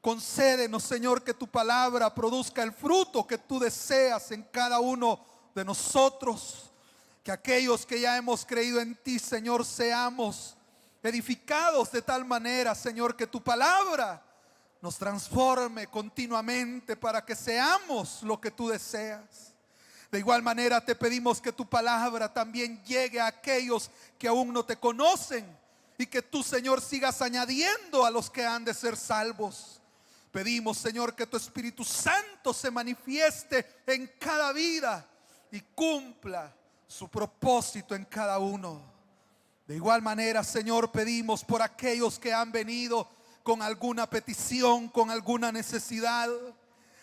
Concédenos, Señor, que tu palabra produzca el fruto que tú deseas en cada uno de nosotros. Que aquellos que ya hemos creído en ti, Señor, seamos edificados de tal manera, Señor, que tu palabra nos transforme continuamente para que seamos lo que tú deseas. De igual manera te pedimos que tu palabra también llegue a aquellos que aún no te conocen y que tú, Señor, sigas añadiendo a los que han de ser salvos. Pedimos, Señor, que tu Espíritu Santo se manifieste en cada vida y cumpla su propósito en cada uno. De igual manera, Señor, pedimos por aquellos que han venido con alguna petición, con alguna necesidad.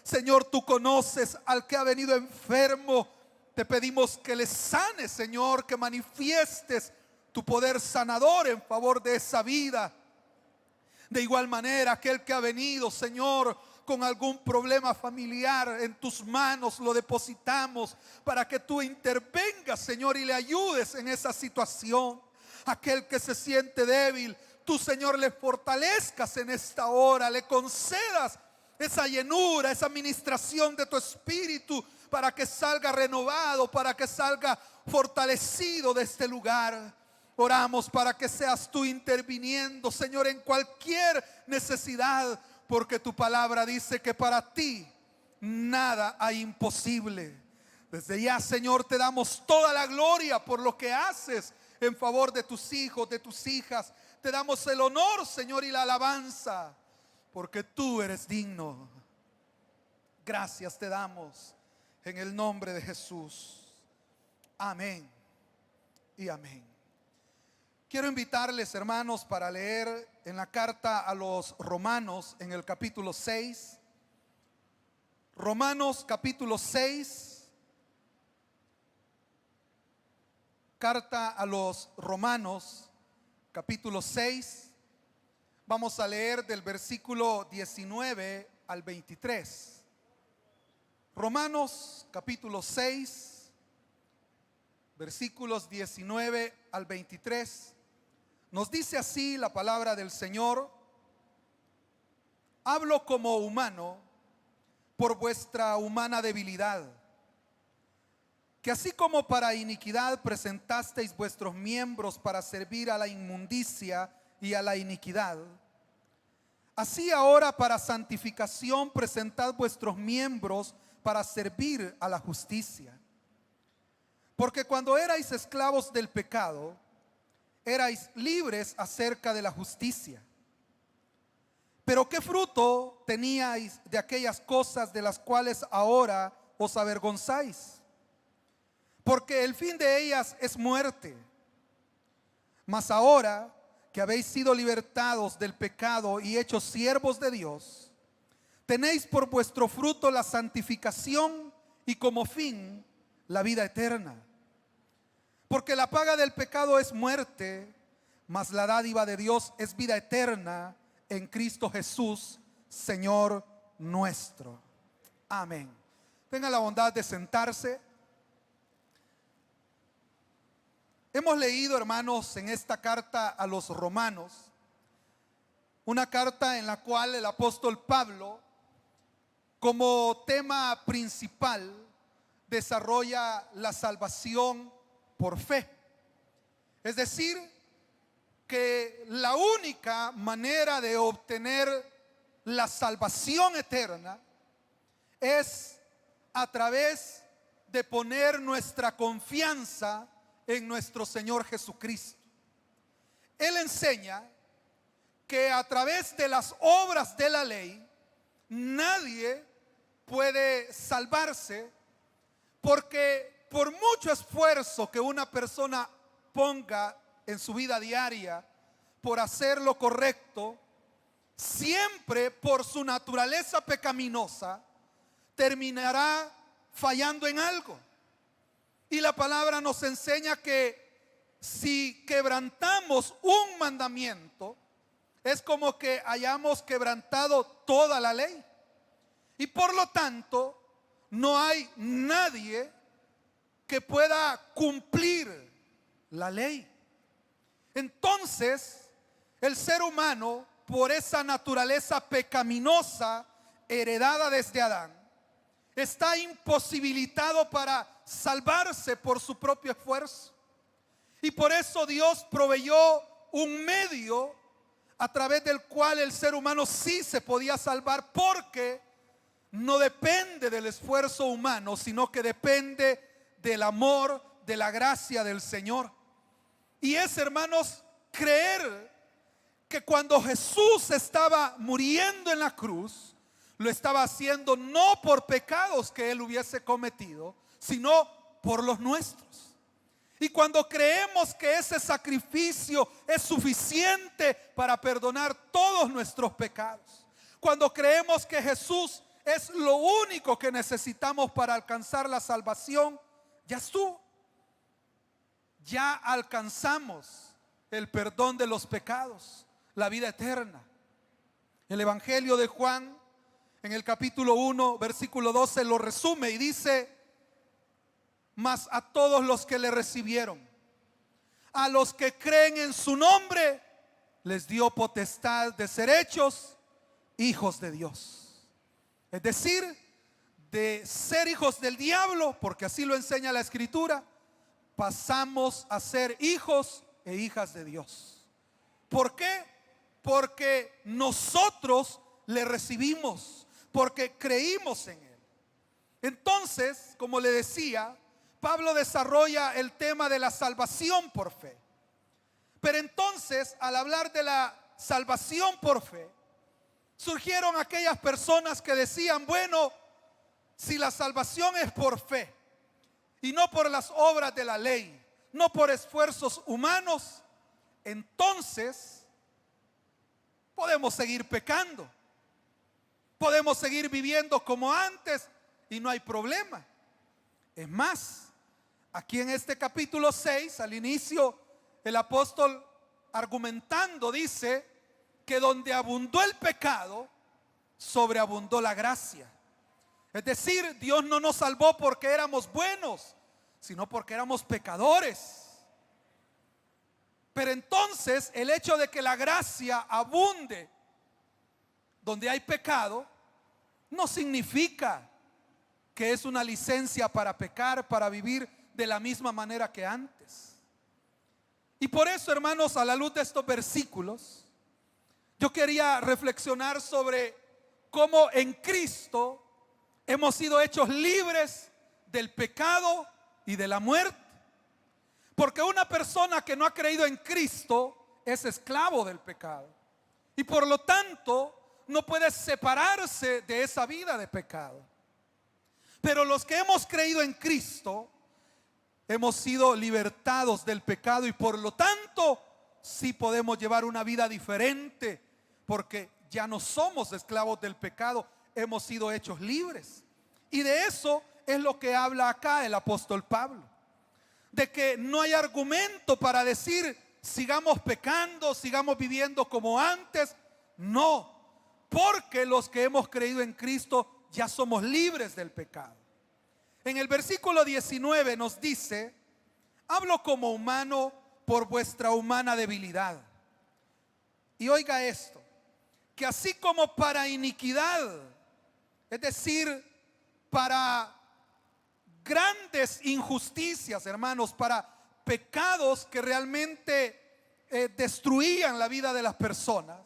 Señor, tú conoces al que ha venido enfermo. Te pedimos que le sanes, Señor, que manifiestes tu poder sanador en favor de esa vida. De igual manera, aquel que ha venido, Señor, con algún problema familiar, en tus manos lo depositamos para que tú intervengas, Señor, y le ayudes en esa situación. Aquel que se siente débil, tú, Señor, le fortalezcas en esta hora, le concedas esa llenura, esa administración de tu Espíritu para que salga renovado, para que salga fortalecido de este lugar. Oramos para que seas tú interviniendo, Señor, en cualquier necesidad, porque tu palabra dice que para ti nada hay imposible. Desde ya, Señor, te damos toda la gloria por lo que haces en favor de tus hijos, de tus hijas. Te damos el honor, Señor, y la alabanza, porque tú eres digno. Gracias te damos en el nombre de Jesús. Amén y amén. Quiero invitarles, hermanos, para leer en la carta a los Romanos en el capítulo 6. Romanos capítulo 6. Carta a los Romanos capítulo 6. Vamos a leer del versículo 19 al 23. Romanos capítulo 6, versículos 19 al 23. Nos dice así la palabra del Señor: hablo como humano por vuestra humana debilidad, que así como para iniquidad presentasteis vuestros miembros para servir a la inmundicia y a la iniquidad, así ahora para santificación presentad vuestros miembros para servir a la justicia. Porque cuando erais esclavos del pecado, erais libres acerca de la justicia. Pero ¿qué fruto teníais de aquellas cosas de las cuales ahora os avergonzáis? Porque el fin de ellas es muerte. Mas ahora que habéis sido libertados del pecado y hechos siervos de Dios, tenéis por vuestro fruto la santificación y como fin la vida eterna. Porque la paga del pecado es muerte, mas la dádiva de Dios es vida eterna en Cristo Jesús, Señor nuestro. Amén. Tenga la bondad de sentarse. Hemos leído, hermanos, en esta carta a los Romanos, una carta en la cual el apóstol Pablo, como tema principal, desarrolla la salvación por fe. Es decir, que la única manera de obtener la salvación eterna es a través de poner nuestra confianza en nuestro Señor Jesucristo. Él enseña que a través de las obras de la ley nadie puede salvarse, porque por mucho esfuerzo que una persona ponga en su vida diaria por hacer lo correcto, siempre por su naturaleza pecaminosa terminará fallando en algo. Y la palabra nos enseña que si quebrantamos un mandamiento, es como que hayamos quebrantado toda la ley. Y por lo tanto, no hay nadie que pueda cumplir la ley. Entonces, el ser humano por esa naturaleza pecaminosa heredada desde Adán, está imposibilitado para salvarse por su propio esfuerzo. Y por eso Dios proveyó un medio a través del cual el ser humano sí se podía salvar, porque no depende del esfuerzo humano, sino que depende del amor, de la gracia del Señor. Y es, hermanos, creer que cuando Jesús estaba muriendo en la cruz, lo estaba haciendo no por pecados que él hubiese cometido, sino por los nuestros. Y cuando creemos que ese sacrificio es suficiente para perdonar todos nuestros pecados, cuando creemos que Jesús es lo único que necesitamos para alcanzar la salvación, ya estuvo. Ya alcanzamos el perdón de los pecados, la vida eterna. El Evangelio de Juan, en el capítulo 1, versículo 12, lo resume y dice: mas a todos los que le recibieron, a los que creen en su nombre, les dio potestad de ser hechos hijos de Dios. Es decir, de ser hijos del diablo, porque así lo enseña la Escritura, pasamos a ser hijos e hijas de Dios. ¿Por qué? Porque nosotros le recibimos, porque creímos en Él. Entonces, como le decía, Pablo desarrolla el tema de la salvación por fe. Pero entonces, al hablar de la salvación por fe, surgieron aquellas personas que decían: bueno, si la salvación es por fe y no por las obras de la ley, no por esfuerzos humanos, entonces podemos seguir pecando, podemos seguir viviendo como antes y no hay problema. Es más, aquí en este capítulo 6, al inicio, el apóstol argumentando dice que donde abundó el pecado, sobreabundó la gracia. Es decir, Dios no nos salvó porque éramos buenos, sino porque éramos pecadores. Pero entonces el hecho de que la gracia abunde donde hay pecado no significa que es una licencia para pecar, para vivir de la misma manera que antes. Y por eso, hermanos, a la luz de estos versículos, yo quería reflexionar sobre cómo en Cristo hemos sido hechos libres del pecado y de la muerte. Porque una persona que no ha creído en Cristo es esclavo del pecado. Y por lo tanto no puede separarse de esa vida de pecado. Pero los que hemos creído en Cristo hemos sido libertados del pecado y por lo tanto sí podemos llevar una vida diferente, porque ya no somos esclavos del pecado, hemos sido hechos libres. Y de eso es lo que habla acá el apóstol Pablo, de que no hay argumento para decir sigamos pecando, sigamos viviendo como antes. No, porque los que hemos creído en Cristo ya somos libres del pecado. En el versículo 19 nos dice: hablo como humano por vuestra humana debilidad. Y oiga esto, que así como para iniquidad, es decir, para grandes injusticias, hermanos, para pecados que realmente destruían la vida de las personas,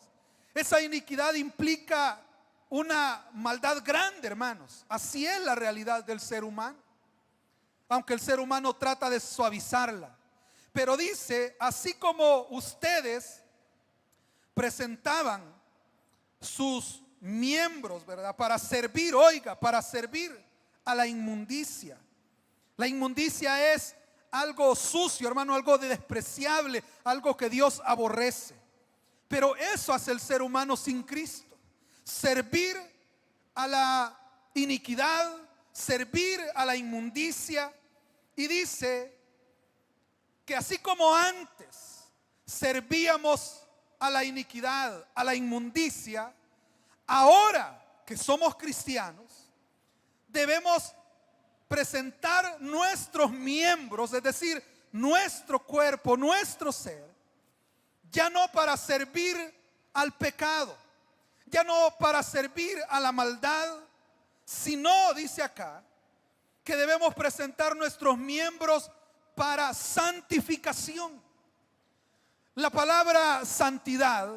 esa iniquidad implica una maldad grande, hermanos. Así es la realidad del ser humano, aunque el ser humano trata de suavizarla. Pero dice: así como ustedes presentaban sus miembros, ¿verdad?, para servir, oiga, para servir a la inmundicia. La inmundicia es algo sucio, hermano, algo despreciable, algo que Dios aborrece. Pero eso hace el ser humano sin Cristo: servir a la iniquidad, servir a la inmundicia. Y dice que así como antes servíamos a la iniquidad, a la inmundicia, ahora que somos cristianos debemos presentar nuestros miembros, es decir, nuestro cuerpo, nuestro ser, ya no para servir al pecado, ya no para servir a la maldad, sino, dice acá, que debemos presentar nuestros miembros para santificación. La palabra santidad,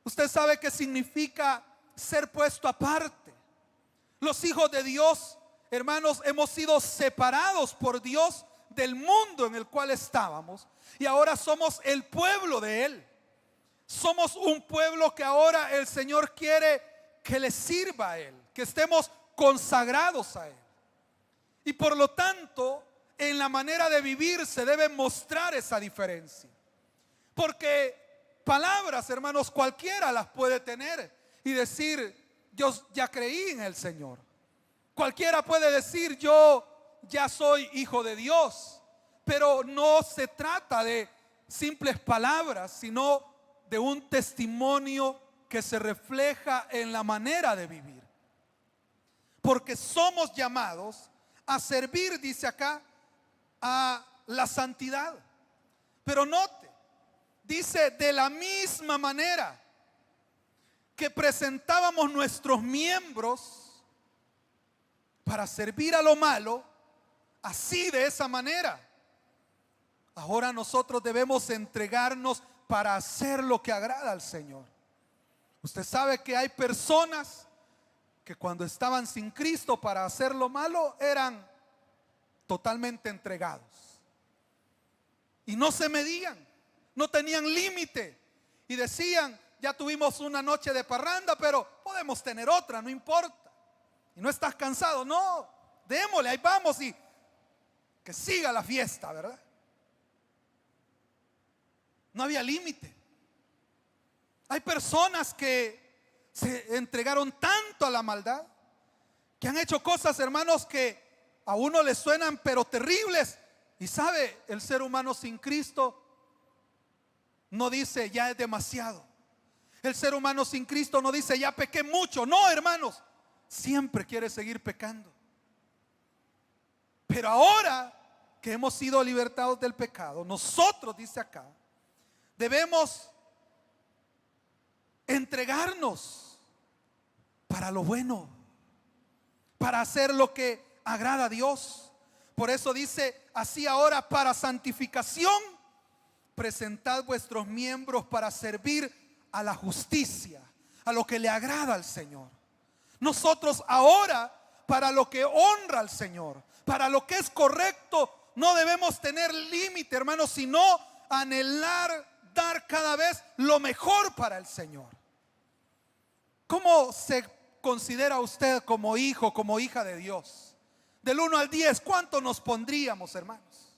usted sabe que significa ser puesto aparte. Los hijos de Dios, hermanos, hemos sido separados por Dios del mundo en el cual estábamos y ahora somos el pueblo de Él. Somos un pueblo que ahora el Señor quiere que le sirva a Él, que estemos consagrados a Él. Y por lo tanto, en la manera de vivir se debe mostrar esa diferencia. Porque palabras, hermanos, cualquiera las puede tener y decir, yo ya creí en el Señor. Cualquiera puede decir, yo ya soy hijo de Dios. Pero no se trata de simples palabras, sino de un testimonio que se refleja en la manera de vivir. Porque somos llamados a servir, dice acá, a la santidad. Pero note, dice de la misma manera que presentábamos nuestros miembros para servir a lo malo, así de esa manera, ahora nosotros debemos entregarnos para hacer lo que agrada al Señor. Usted sabe que hay personas que cuando estaban sin Cristo para hacer lo malo eran totalmente entregados y no se medían, no tenían límite y decían, ya tuvimos una noche de parranda, pero podemos tener otra, no importa. Y no estás cansado, no, démosle, ahí vamos y que siga la fiesta, ¿verdad? No había límite. Hay personas que se entregaron tanto a la maldad, que han hecho cosas, hermanos, que a uno les suenan pero terribles. Y sabe, el ser humano sin Cristo no dice ya es demasiado. El ser humano sin Cristo no dice ya pequé mucho. No, hermanos, siempre quiere seguir pecando. Pero ahora que hemos sido libertados del pecado, nosotros, dice acá, debemos entregarnos para lo bueno, para hacer lo que agrada a Dios. Por eso dice así ahora, para santificación, presentad vuestros miembros para servir a la justicia, a lo que le agrada al Señor. Nosotros ahora, para lo que honra al Señor, para lo que es correcto, no debemos tener límite, hermanos, sino anhelar dar cada vez lo mejor para el Señor. ¿Cómo se considera usted como hijo, como hija de Dios? Del 1 al 10, ¿cuánto nos pondríamos, hermanos?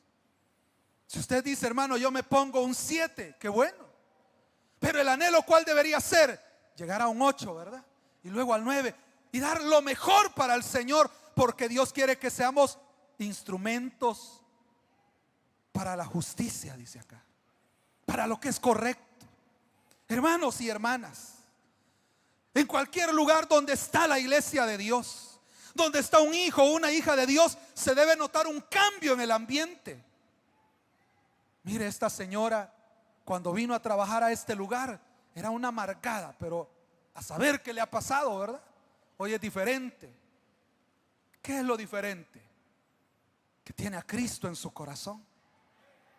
Si usted dice, hermano, yo me pongo un 7, qué bueno. Pero el anhelo, ¿cuál debería ser? Llegar a un 8, ¿verdad? Y luego al 9 y dar lo mejor para el Señor, porque Dios quiere que seamos instrumentos para la justicia, dice acá, para lo que es correcto. Hermanos y hermanas, en cualquier lugar donde está la iglesia de Dios, donde está un hijo o una hija de Dios, se debe notar un cambio en el ambiente. Mire, esta señora cuando vino a trabajar a este lugar era una amargada, pero a saber qué le ha pasado, ¿verdad? Hoy es diferente. ¿Qué es lo diferente? Que tiene a Cristo en su corazón,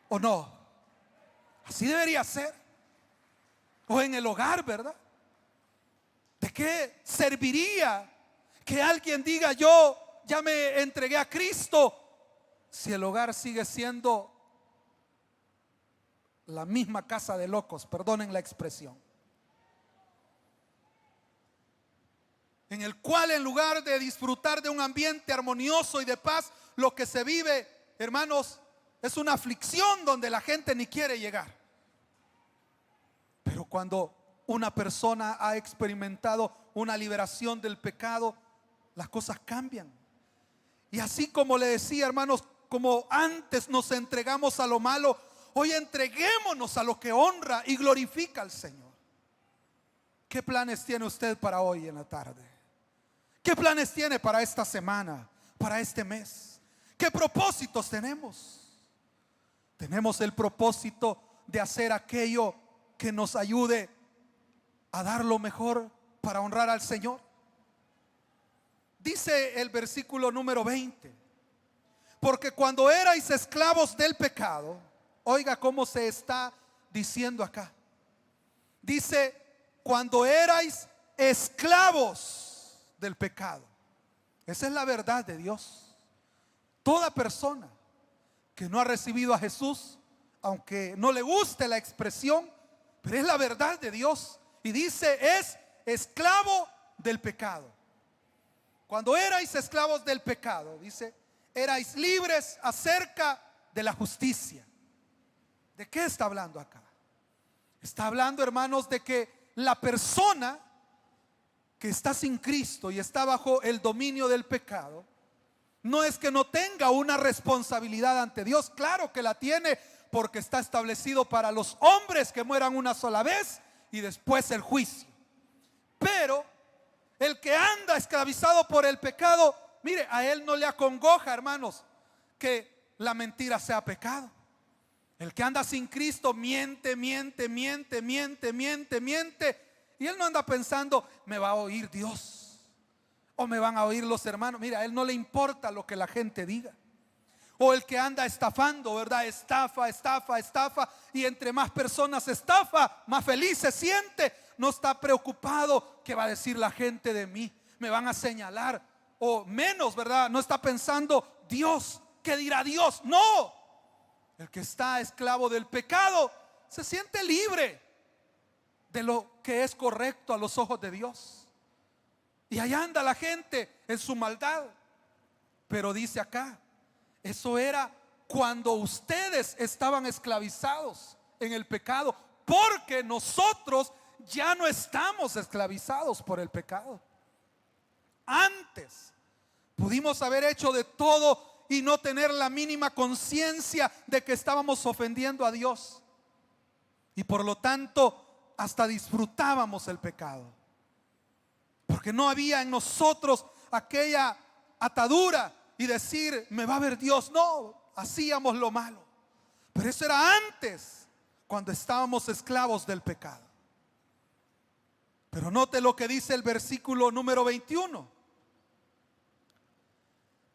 ¿o no? Así debería ser. O en el hogar, ¿verdad? ¿De qué serviría que alguien diga yo ya me entregué a Cristo si el hogar sigue siendo la misma casa de locos? Perdonen la expresión. En el cual, en lugar de disfrutar de un ambiente armonioso y de paz, lo que se vive, hermanos, es una aflicción donde la gente ni quiere llegar. Pero cuando una persona ha experimentado una liberación del pecado, las cosas cambian. Y así como le decía, hermanos, como antes nos entregamos a lo malo, hoy entreguémonos a lo que honra y glorifica al Señor. ¿Qué planes tiene usted para hoy en la tarde? ¿Qué planes tiene para esta semana, para este mes? ¿Qué propósitos tenemos? Tenemos el propósito de hacer aquello que nos ayude a dar lo mejor para honrar al Señor. Dice el versículo número 20: porque cuando erais esclavos del pecado, oiga cómo se está diciendo acá. Dice, cuando erais esclavos del pecado. Esa es la verdad de Dios. Toda persona que no ha recibido a Jesús, aunque no le guste la expresión, pero es la verdad de Dios. Y dice, es esclavo del pecado. Cuando erais esclavos del pecado, dice, erais libres acerca de la justicia. ¿De qué está hablando acá? Está hablando, hermanos, de que la persona que está sin Cristo y está bajo el dominio del pecado, no es que no tenga una responsabilidad ante Dios. Claro que la tiene, porque está establecido para los hombres que mueran una sola vez y después el juicio. Pero el que anda esclavizado por el pecado, mire, a él no le acongoja, hermanos, que la mentira sea pecado. El que anda sin Cristo miente, miente, miente, miente, miente, miente. Y él no anda pensando, me va a oír Dios o me van a oír los hermanos. Mira, a él no le importa lo que la gente diga. O el que anda estafando, ¿verdad? Estafa, estafa, estafa. Y entre más personas estafa, más feliz se siente. No está preocupado qué va a decir la gente de mí, me van a señalar. O menos, ¿verdad? No está pensando, Dios, ¿qué dirá Dios? No. El que está esclavo del pecado se siente libre de lo que es correcto a los ojos de Dios. Y allá anda la gente en su maldad. Pero dice acá, eso era cuando ustedes estaban esclavizados en el pecado, porque nosotros ya no estamos esclavizados por el pecado. Antes pudimos haber hecho de todo y no tener la mínima conciencia de que estábamos ofendiendo a Dios, y por lo tanto hasta disfrutábamos el pecado, porque no había en nosotros aquella atadura y decir, me va a ver Dios. No, hacíamos lo malo, pero eso era antes, cuando estábamos esclavos del pecado. Pero note lo que dice el versículo número 21.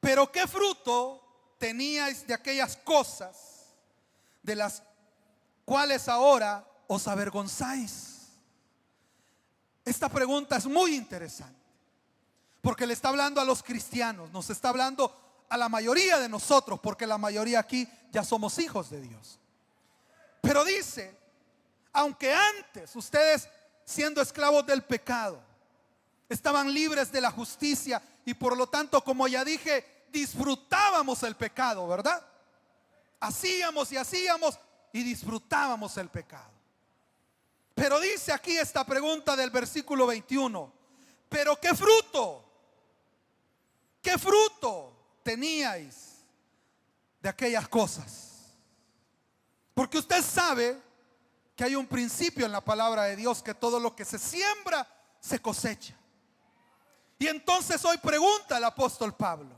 Pero ¿qué fruto teníais de aquellas cosas de las cuales ahora os avergonzáis? Esta pregunta es muy interesante, porque le está hablando a los cristianos, nos está hablando a la mayoría de nosotros, porque la mayoría aquí ya somos hijos de Dios. Pero dice, aunque antes ustedes, siendo esclavos del pecado, estaban libres de la justicia, y por lo tanto, como ya dije, disfrutábamos el pecado, ¿verdad? Hacíamos y hacíamos y disfrutábamos el pecado. Pero dice aquí esta pregunta del versículo 21: pero ¿qué fruto? ¿Qué fruto teníais de aquellas cosas? Porque usted sabe que hay un principio en la palabra de Dios, que todo lo que se siembra se cosecha. Y entonces hoy pregunta el apóstol Pablo: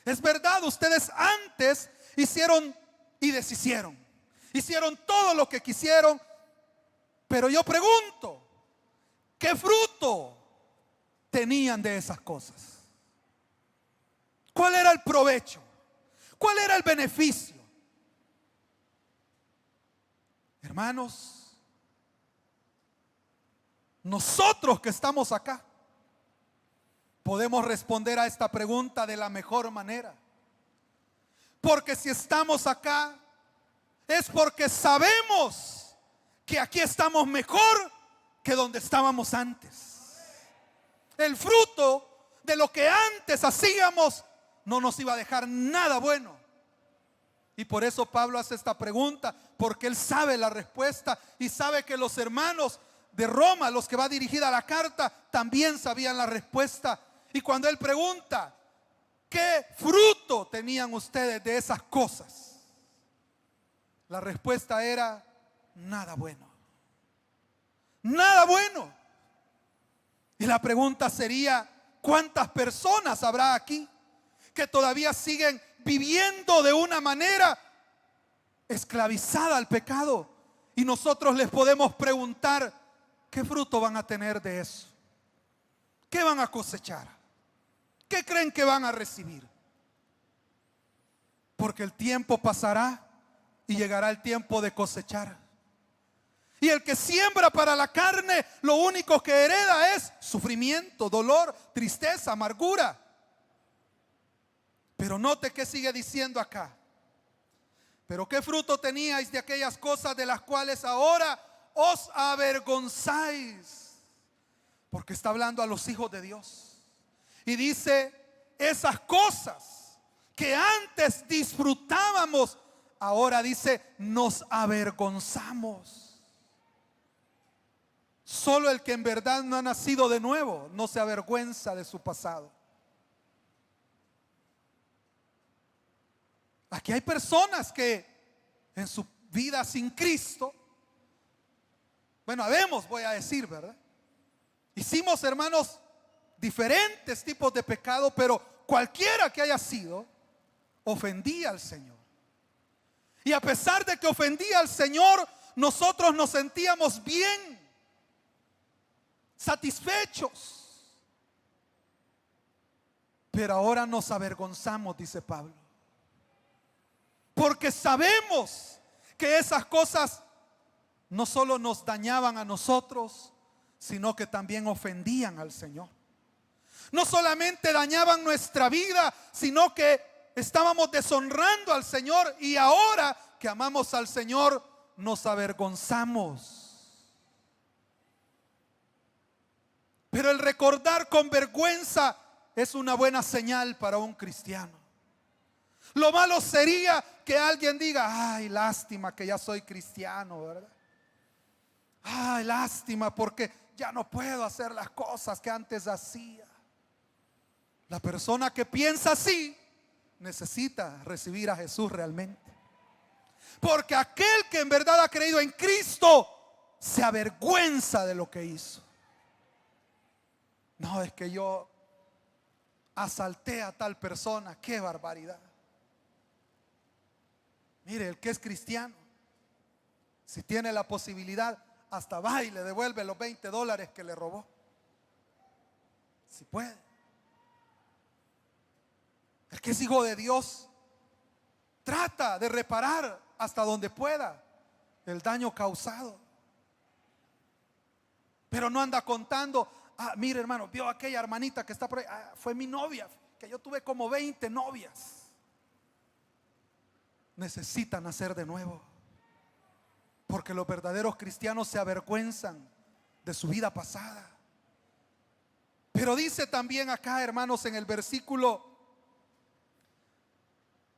es verdad, ustedes antes hicieron y deshicieron, hicieron todo lo que quisieron, pero yo pregunto, ¿qué fruto tenían de esas cosas? ¿Cuál era el provecho? ¿Cuál era el beneficio? Hermanos, nosotros que estamos acá podemos responder a esta pregunta de la mejor manera. Porque si estamos acá es porque sabemos que aquí estamos mejor que donde estábamos antes. El fruto de lo que antes hacíamos no nos iba a dejar nada bueno. Y por eso Pablo hace esta pregunta, porque él sabe la respuesta y sabe que los hermanos de Roma, los que va dirigida la carta, también sabían la respuesta. Y cuando él pregunta, ¿qué fruto tenían ustedes de esas cosas? La respuesta era, nada bueno. Nada bueno. Y la pregunta sería, ¿cuántas personas habrá aquí que todavía siguen viviendo de una manera esclavizada al pecado? Y nosotros les podemos preguntar, ¿qué fruto van a tener de eso? ¿Qué van a cosechar? ¿Qué creen que van a recibir? Porque el tiempo pasará y llegará el tiempo de cosechar. Y el que siembra para la carne, lo único que hereda es sufrimiento, dolor, tristeza, amargura. Pero note que sigue diciendo acá. Pero qué fruto teníais de aquellas cosas de las cuales ahora os avergonzáis. Porque está hablando a los hijos de Dios. Y dice, esas cosas que antes disfrutábamos, ahora dice, nos avergonzamos. Solo el que en verdad no ha nacido de nuevo no se avergüenza de su pasado. Aquí hay personas que en su vida sin Cristo, bueno, habemos, voy a decir, ¿verdad? Hicimos, hermanos, diferentes tipos de pecado, pero cualquiera que haya sido, ofendía al Señor. Y a pesar de que ofendía al Señor, nosotros nos sentíamos bien, satisfechos. Pero ahora nos avergonzamos, dice Pablo. Porque sabemos que esas cosas no solo nos dañaban a nosotros, sino que también ofendían al Señor. No solamente dañaban nuestra vida, sino que estábamos deshonrando al Señor. Y ahora que amamos al Señor, nos avergonzamos. Pero el recordar con vergüenza es una buena señal para un cristiano. Lo malo sería que alguien diga, ay, lástima que ya soy cristiano, ¿verdad? Ay, lástima porque ya no puedo hacer las cosas que antes hacía. La persona que piensa así necesita recibir a Jesús realmente. Porque aquel que en verdad ha creído en Cristo se avergüenza de lo que hizo. No, es que yo asalté a tal persona, qué barbaridad. Mire, el que es cristiano, si tiene la posibilidad, hasta va y le devuelve los $20 que le robó. Si puede. El que es hijo de Dios trata de reparar hasta donde pueda el daño causado. Pero no anda contando, mire hermano, vio aquella hermanita que está por ahí, fue mi novia, que yo tuve como 20 novias. Necesitan nacer de nuevo. Porque los verdaderos cristianos se avergüenzan de su vida pasada. Pero dice también acá, hermanos, en el versículo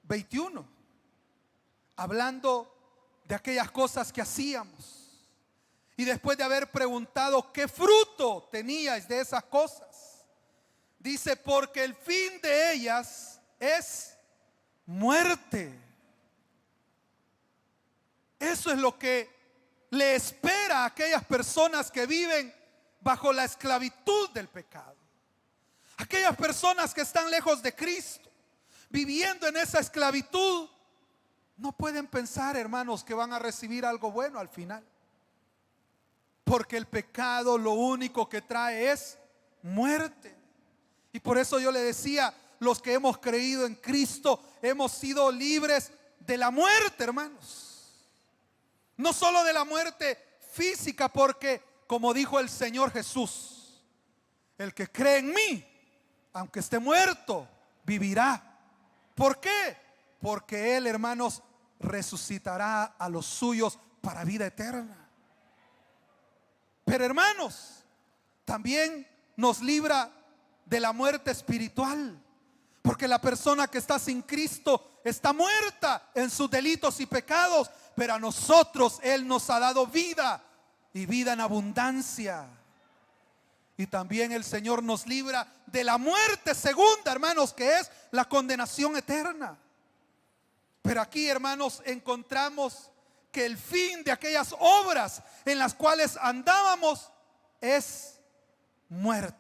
21, hablando de aquellas cosas que hacíamos, y después de haber preguntado qué fruto teníais de esas cosas, dice, porque el fin de ellas es muerte. Eso es lo que le espera a aquellas personas que viven bajo la esclavitud del pecado. Aquellas personas que están lejos de Cristo, viviendo en esa esclavitud, no pueden pensar, hermanos, que van a recibir algo bueno al final. Porque el pecado lo único que trae es muerte. Y por eso yo le decía, los que hemos creído en Cristo, hemos sido libres de la muerte, hermanos. No solo de la muerte física, porque como dijo el Señor Jesús, el que cree en mí, aunque esté muerto, vivirá. ¿Por qué? Porque Él, hermanos, resucitará a los suyos para vida eterna. Pero hermanos, también nos libra de la muerte espiritual. Porque la persona que está sin Cristo está muerta en sus delitos y pecados. Pero a nosotros Él nos ha dado vida, y vida en abundancia. Y también el Señor nos libra de la muerte segunda, hermanos, que es la condenación eterna. Pero aquí, hermanos, encontramos que el fin de aquellas obras en las cuales andábamos es muerte.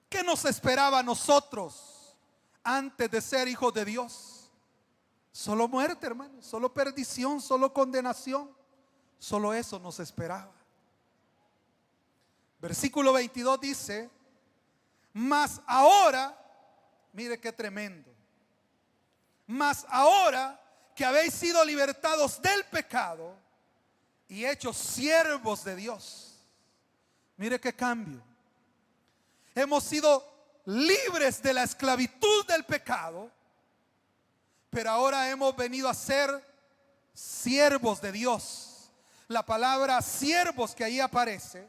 ¿Qué nos esperaba a nosotros antes de ser hijos de Dios? Solo muerte, hermanos, solo perdición, solo condenación. Solo eso nos esperaba. Versículo 22 dice: mas ahora, mire qué tremendo, mas ahora que habéis sido libertados del pecado y hechos siervos de Dios. Mire qué cambio. Hemos sido libres de la esclavitud del pecado, pero ahora hemos venido a ser siervos de Dios. La palabra siervos que ahí aparece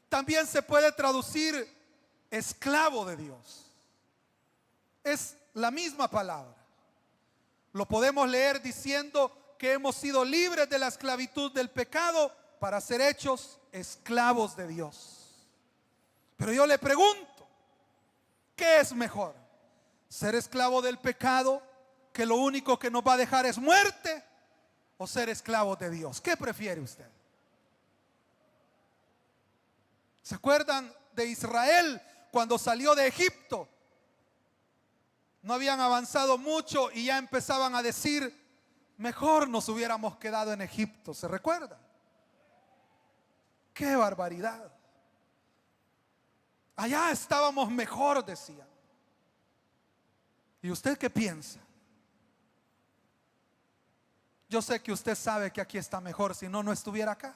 también se puede traducir esclavo de Dios. Es la misma palabra. Lo podemos leer diciendo que hemos sido libres de la esclavitud del pecado para ser hechos esclavos de Dios. Pero yo le pregunto, ¿qué es mejor? ¿Ser esclavo del pecado, que lo único que nos va a dejar es muerte, o ser esclavos de Dios? ¿Qué prefiere usted? ¿Se acuerdan de Israel cuando salió de Egipto? No habían avanzado mucho y ya empezaban a decir: mejor nos hubiéramos quedado en Egipto. ¿Se recuerda? ¡Qué barbaridad! Allá estábamos mejor, decían. ¿Y usted qué piensa? Yo sé que usted sabe que aquí está mejor, si no, no estuviera acá.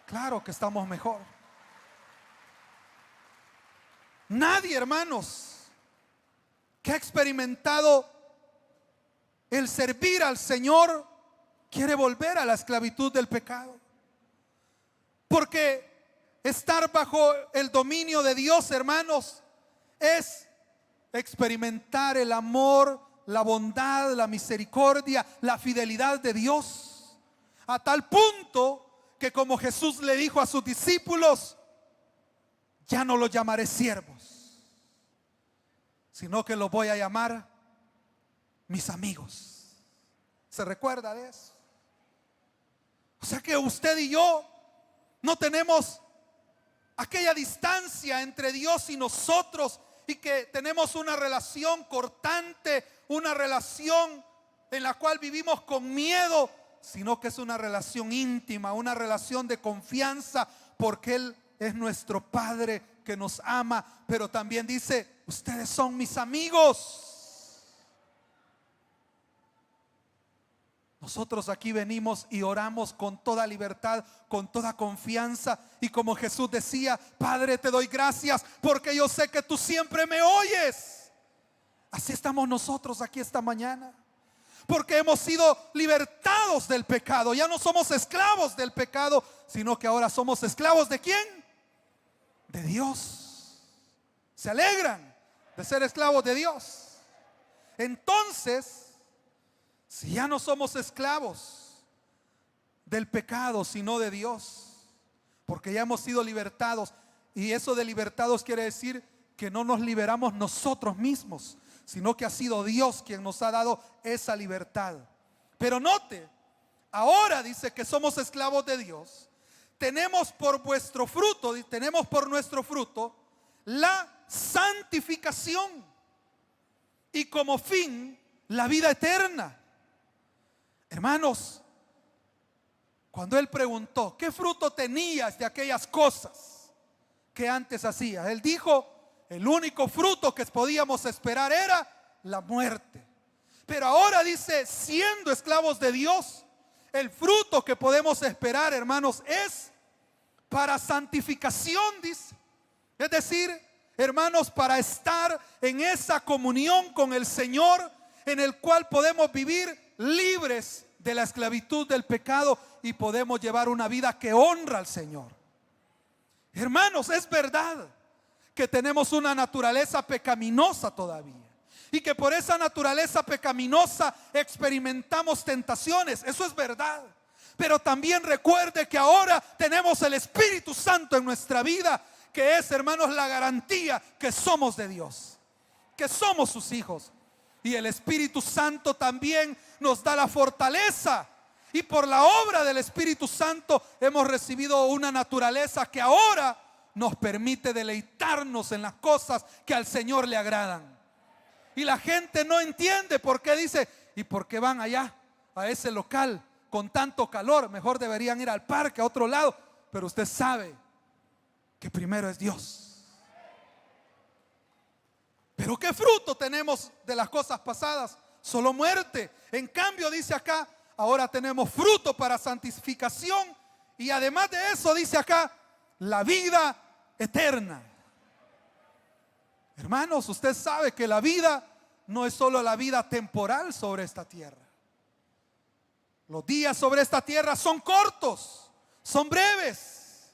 Claro que estamos mejor. Nadie, hermanos, que ha experimentado el servir al Señor quiere volver a la esclavitud del pecado. Porque estar bajo el dominio de Dios, hermanos, es experimentar el amor, la bondad, la misericordia, la fidelidad de Dios. A tal punto que, como Jesús le dijo a sus discípulos: ya no los llamaré siervos, sino que los voy a llamar mis amigos. ¿Se recuerda de eso? O sea que usted y yo no tenemos aquella distancia entre Dios y nosotros, y que tenemos una relación cortante, una relación en la cual vivimos con miedo, sino que es una relación íntima, una relación de confianza, porque Él es nuestro Padre que nos ama, pero también dice: ustedes son mis amigos. Nosotros aquí venimos y oramos con toda libertad, con toda confianza, y como Jesús decía: Padre, te doy gracias porque yo sé que tú siempre me oyes. Así estamos nosotros aquí esta mañana, porque hemos sido libertados del pecado. Ya no somos esclavos del pecado, sino que ahora somos esclavos ¿de quién? De Dios. ¿Se alegran de ser esclavos de Dios? Entonces, si ya no somos esclavos del pecado, sino de Dios, porque ya hemos sido libertados, y eso de libertados quiere decir que no nos liberamos nosotros mismos, sino que ha sido Dios quien nos ha dado esa libertad. Pero note, ahora dice que somos esclavos de Dios. Tenemos por vuestro fruto, tenemos por nuestro fruto la santificación, y como fin la vida eterna. Hermanos, cuando Él preguntó: ¿qué fruto tenías de aquellas cosas que antes hacías? Él dijo: el único fruto que podíamos esperar era la muerte. Pero ahora dice, siendo esclavos de Dios, el fruto que podemos esperar, hermanos, es para santificación, dice. Es decir, hermanos, para estar en esa comunión con el Señor, en el cual podemos vivir libres de la esclavitud del pecado y podemos llevar una vida que honra al Señor. Hermanos, es verdad que tenemos una naturaleza pecaminosa todavía, y que por esa naturaleza pecaminosa experimentamos tentaciones. Eso es verdad. Pero también recuerde que ahora tenemos el Espíritu Santo en nuestra vida, que es, hermanos, la garantía que somos de Dios, que somos sus hijos. Y el Espíritu Santo también nos da la fortaleza, y por la obra del Espíritu Santo hemos recibido una naturaleza que ahora nos permite deleitarnos en las cosas que al Señor le agradan. Y la gente no entiende por qué dice: ¿y por qué van allá a ese local con tanto calor? Mejor deberían ir al parque, a otro lado. pero usted sabe que primero es Dios. Pero ¿qué fruto tenemos de las cosas pasadas? Solo muerte. En cambio, dice acá, ahora tenemos fruto para santificación, y además de eso dice acá, la vida eterna. Hermanos, usted sabe que la vida no es solo la vida temporal sobre esta tierra. Los días sobre esta tierra son cortos, son breves,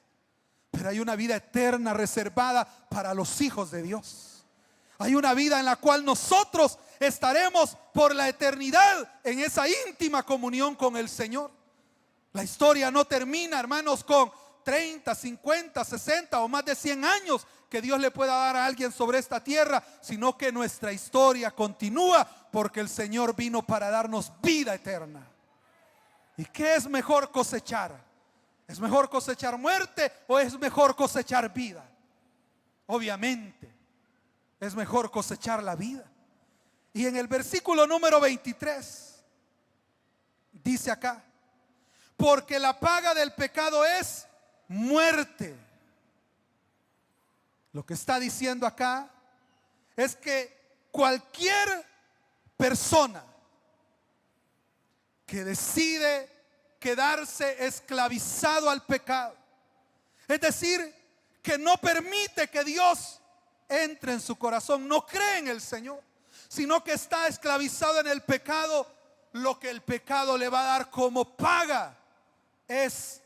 pero hay una vida eterna reservada para los hijos de Dios. Hay una vida en la cual nosotros estaremos por la eternidad en esa íntima comunión con el Señor. La historia no termina, hermanos, con 30, 50, 60 o más de 100 años que Dios le pueda dar a alguien sobre esta tierra, sino que nuestra historia continúa, porque el Señor vino para darnos vida eterna. ¿Y qué es mejor cosechar? ¿Es mejor cosechar muerte o es mejor cosechar vida? Obviamente es mejor cosechar la vida. Y en el versículo número 23 dice acá: porque la paga del pecado es muerte. Lo que está diciendo acá es que cualquier persona que decide quedarse esclavizado al pecado, es decir, que no permite que Dios entre en su corazón, no cree en el Señor, sino que está esclavizado en el pecado, lo que el pecado le va a dar como paga es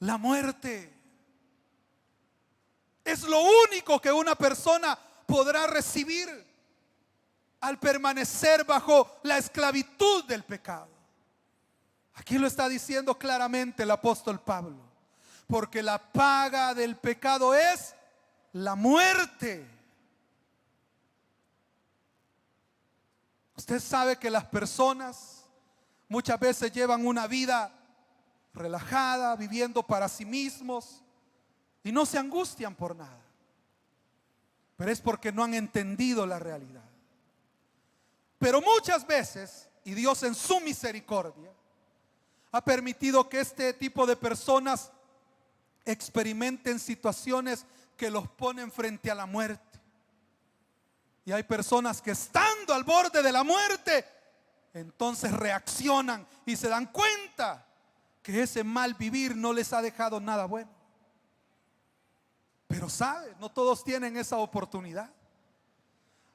la muerte. Es lo único que una persona podrá recibir al permanecer bajo la esclavitud del pecado. Aquí lo está diciendo claramente el apóstol Pablo: porque la paga del pecado es la muerte. Usted sabe que las personas muchas veces llevan una vida relajada, viviendo para sí mismos, y no se angustian por nada, pero es porque no han entendido la realidad. Pero muchas veces, y Dios en su misericordia ha permitido que este tipo de personas experimenten situaciones que los ponen frente a la muerte. Y hay personas que, estando al borde de la muerte, entonces reaccionan y se dan cuenta que ese mal vivir no les ha dejado nada bueno. Pero sabe, no todos tienen esa oportunidad.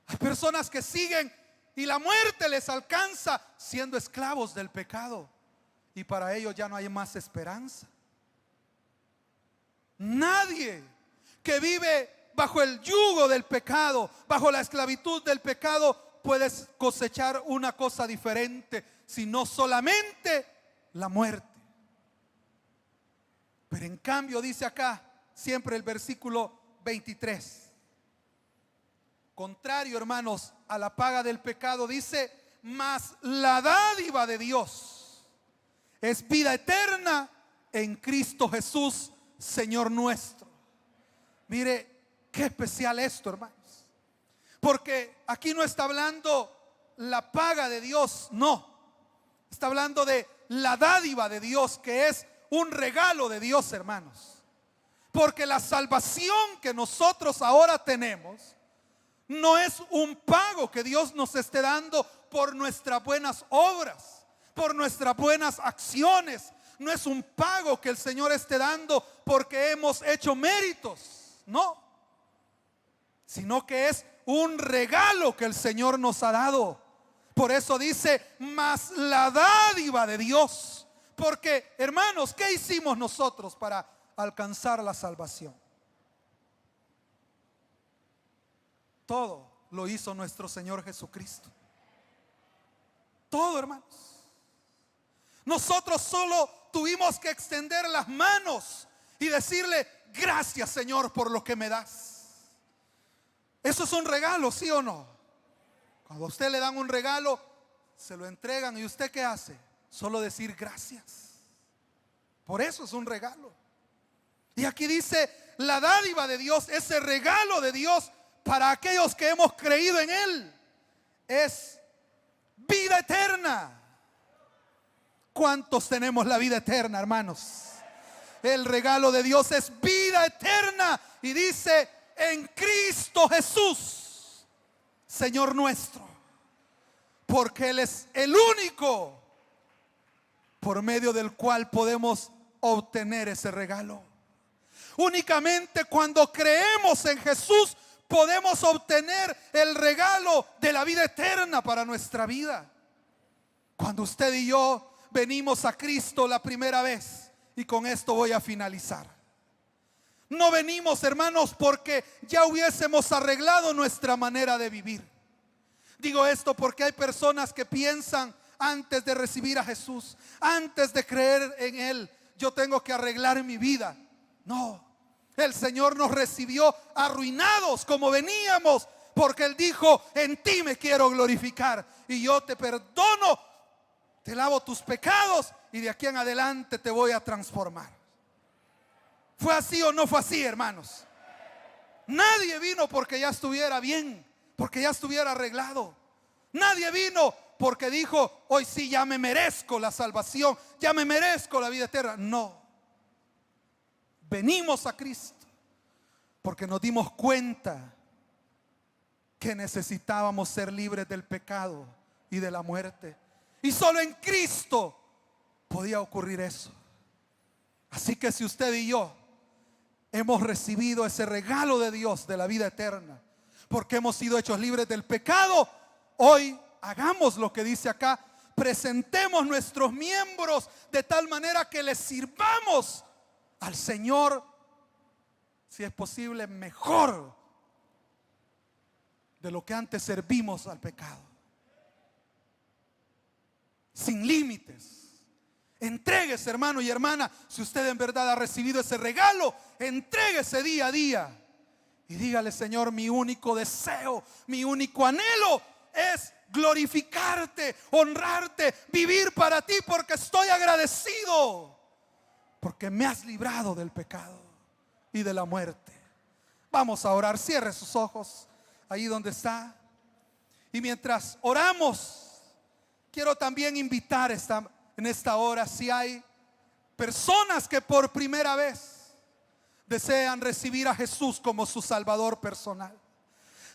Hay personas que siguen y la muerte les alcanza siendo esclavos del pecado, y para ellos ya no hay más esperanza. Nadie que vive bajo el yugo del pecado, bajo la esclavitud del pecado, puede cosechar una cosa diferente, sino solamente la muerte. Pero en cambio dice acá siempre el versículo 23, contrario, hermanos, a la paga del pecado, dice: mas la dádiva de Dios es vida eterna en Cristo Jesús, Señor nuestro. Mire qué especial esto, hermanos, porque aquí no está hablando la paga de Dios, no, está hablando de la dádiva de Dios, que es un regalo de Dios, hermanos. Porque la salvación que nosotros ahora tenemos no es un pago que Dios nos esté dando por nuestras buenas obras, por nuestras buenas acciones. No es un pago que el Señor esté dando porque hemos hecho méritos, no, sino que es un regalo que el Señor nos ha dado. Por eso dice: mas la dádiva de Dios. Porque, hermanos, ¿qué hicimos nosotros para alcanzar la salvación? Todo lo hizo nuestro Señor Jesucristo. Todo, hermanos. Nosotros solo tuvimos que extender las manos y decirle: gracias, Señor, por lo que me das. Eso es un regalo, ¿sí o no? Cuando a usted le dan un regalo, se lo entregan, ¿y usted qué hace? Solo decir gracias. Por eso es un regalo. Y aquí dice: la dádiva de Dios, ese regalo de Dios para aquellos que hemos creído en Él, es vida eterna. ¿Cuántos tenemos la vida eterna, hermanos? el regalo de Dios es vida eterna. Y dice, en Cristo Jesús, Señor nuestro. Porque Él es el único por medio del cual podemos obtener ese regalo. Únicamente cuando creemos en Jesús podemos obtener el regalo de la vida eterna para nuestra vida. Cuando usted y yo venimos a Cristo la primera vez, y con esto voy a finalizar, no venimos, hermanos, porque ya hubiésemos arreglado nuestra manera de vivir. Digo esto porque hay personas que piensan, antes de recibir a Jesús, antes de creer en Él, yo tengo que arreglar mi vida. No, el Señor nos recibió arruinados como veníamos, porque Él dijo, en ti me quiero glorificar, y yo te perdono, te lavo tus pecados, y de aquí en adelante te voy a transformar. ¿Fue así o no fue así, hermanos? Nadie vino porque ya estuviera bien, porque ya estuviera arreglado. Nadie vino porque dijo, hoy sí ya me merezco la salvación, ya me merezco la vida eterna. No. Venimos a Cristo porque nos dimos cuenta que necesitábamos ser libres del pecado y de la muerte. Y solo en Cristo podía ocurrir eso. Así que si usted y yo hemos recibido ese regalo de Dios de la vida eterna, porque hemos sido hechos libres del pecado, hoy hagamos lo que dice acá: presentemos nuestros miembros de tal manera que les sirvamos al Señor, si es posible, mejor de lo que antes servimos al pecado. Sin límites. Entréguese, hermano y hermana, si usted en verdad ha recibido ese regalo, entréguese día a día y dígale: Señor, mi único deseo, mi único anhelo es glorificarte, honrarte, vivir para ti, porque estoy agradecido, porque me has librado del pecado y de la muerte. Vamos a orar. Cierre sus ojos ahí donde está. Y mientras oramos, quiero también invitar en esta hora, si hay personas que por primera vez desean recibir a Jesús como su Salvador personal.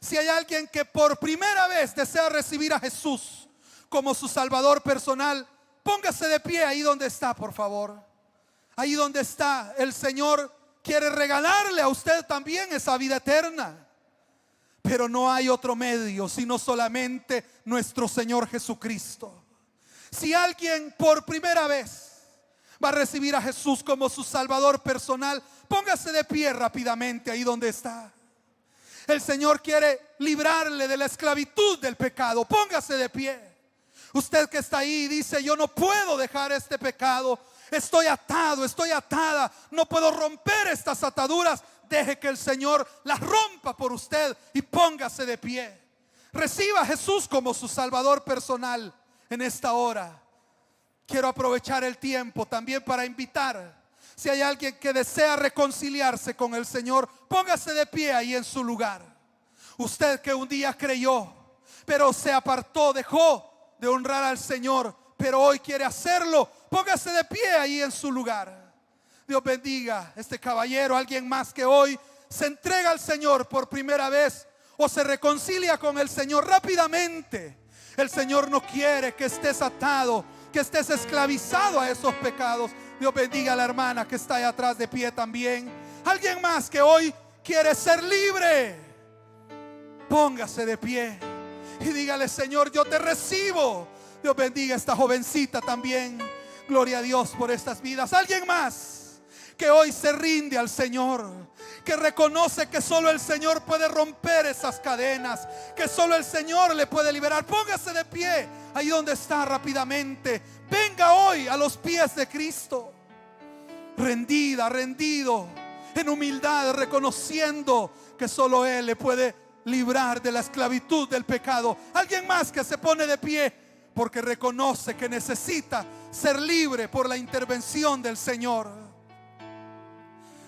Si hay alguien que por primera vez desea recibir a Jesús como su Salvador personal, póngase de pie ahí donde está, por favor. Ahí donde está, el Señor quiere regalarle a usted también esa vida eterna. Pero no hay otro medio sino solamente nuestro Señor Jesucristo. Si alguien por primera vez va a recibir a Jesús como su Salvador personal, póngase de pie rápidamente ahí donde está. El Señor quiere librarle de la esclavitud del pecado. Póngase de pie. Usted que está ahí y dice: yo no puedo dejar este pecado, estoy atado, estoy atada, no puedo romper estas ataduras. Deje que el Señor las rompa por usted y póngase de pie. Reciba a Jesús como su Salvador personal en esta hora. Quiero aprovechar el tiempo también para invitar, si hay alguien que desea reconciliarse con el Señor, póngase de pie ahí en su lugar. Usted que un día creyó, pero se apartó, dejó de honrar al Señor, pero hoy quiere hacerlo, póngase de pie ahí en su lugar. Dios bendiga a este caballero. Alguien más que hoy se entrega al Señor por primera vez o se reconcilia con el Señor rápidamente. El Señor no quiere que estés atado, que estés esclavizado a esos pecados. Dios bendiga a la hermana que está ahí atrás de pie también. Alguien más que hoy quiere ser libre, póngase de pie y dígale: Señor, yo te recibo. Dios bendiga a esta jovencita también. Gloria a Dios por estas vidas. Alguien más que hoy se rinde al Señor, que reconoce que solo el Señor puede romper esas cadenas, que solo el Señor le puede liberar. Póngase de pie ahí donde está rápidamente. Venga hoy a los pies de Cristo, rendida, rendido, en humildad, reconociendo que solo Él le puede librar de la esclavitud del pecado. Alguien más que se pone de pie porque reconoce que necesita ser libre por la intervención del Señor.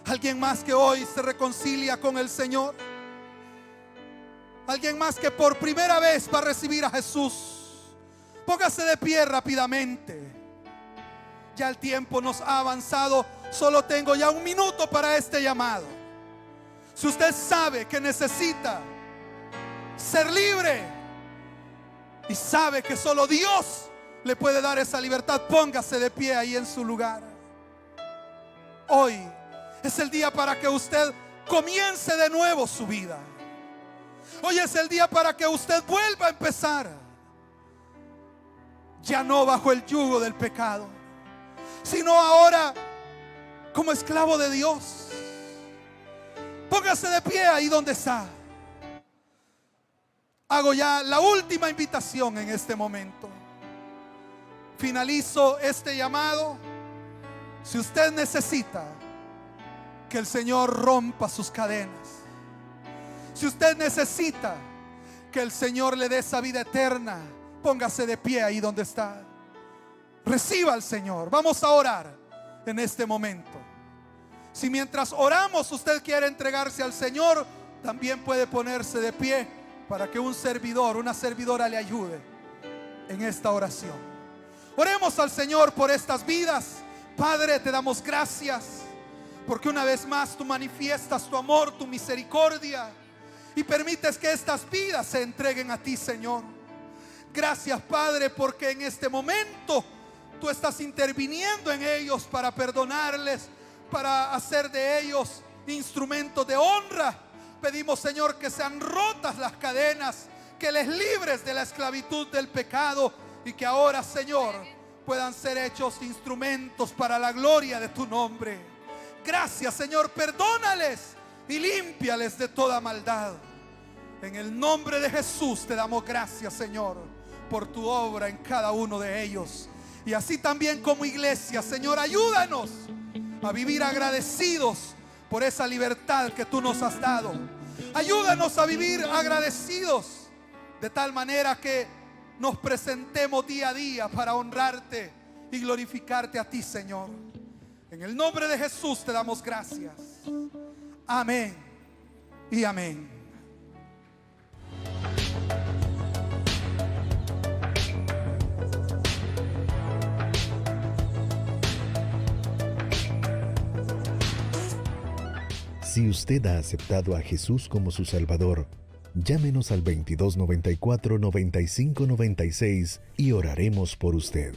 Alguien más que hoy se reconcilia con el Señor. Alguien más que por primera vez va a recibir a Jesús. Póngase de pie rápidamente. Ya el tiempo nos ha avanzado. Solo tengo ya 1 minuto para este llamado. Si usted sabe que necesita ser libre y sabe que solo Dios le puede dar esa libertad, póngase de pie ahí en su lugar. Hoy es el día para que usted comience de nuevo su vida. Hoy es el día para que usted vuelva a empezar. Ya no bajo el yugo del pecado, sino ahora como esclavo de Dios. Póngase de pie ahí donde está. Hago ya la última invitación en este momento. Finalizo este llamado. Si usted necesita que el Señor rompa sus cadenas, si usted necesita que el Señor le dé esa vida eterna, póngase de pie ahí donde está. Reciba al Señor. Vamos a orar en este momento. Si mientras oramos usted quiere entregarse al Señor, también puede ponerse de pie para que un servidor, una servidora le ayude en esta oración. Oremos al Señor por estas vidas. Padre, te damos gracias porque una vez más tú manifiestas tu amor, tu misericordia y permites que estas vidas se entreguen a ti, Señor. Gracias, Padre, porque en este momento tú estás interviniendo en ellos para perdonarles, para hacer de ellos instrumentos de honra. Pedimos, Señor, que sean rotas las cadenas, que les libres de la esclavitud del pecado y que ahora, Señor, puedan ser hechos instrumentos para la gloria de tu nombre. Gracias, Señor, perdónales y límpiales de toda maldad. En el nombre de Jesús te damos gracias, Señor, por tu obra en cada uno de ellos. Y así también como iglesia, Señor, ayúdanos a vivir agradecidos por esa libertad que tú nos has dado. Ayúdanos a vivir agradecidos de tal manera que nos presentemos día a día para honrarte y glorificarte a ti, Señor. En el nombre de Jesús te damos gracias. Amén y amén. Si usted ha aceptado a Jesús como su Salvador, llámenos al 2294-9596 y oraremos por usted.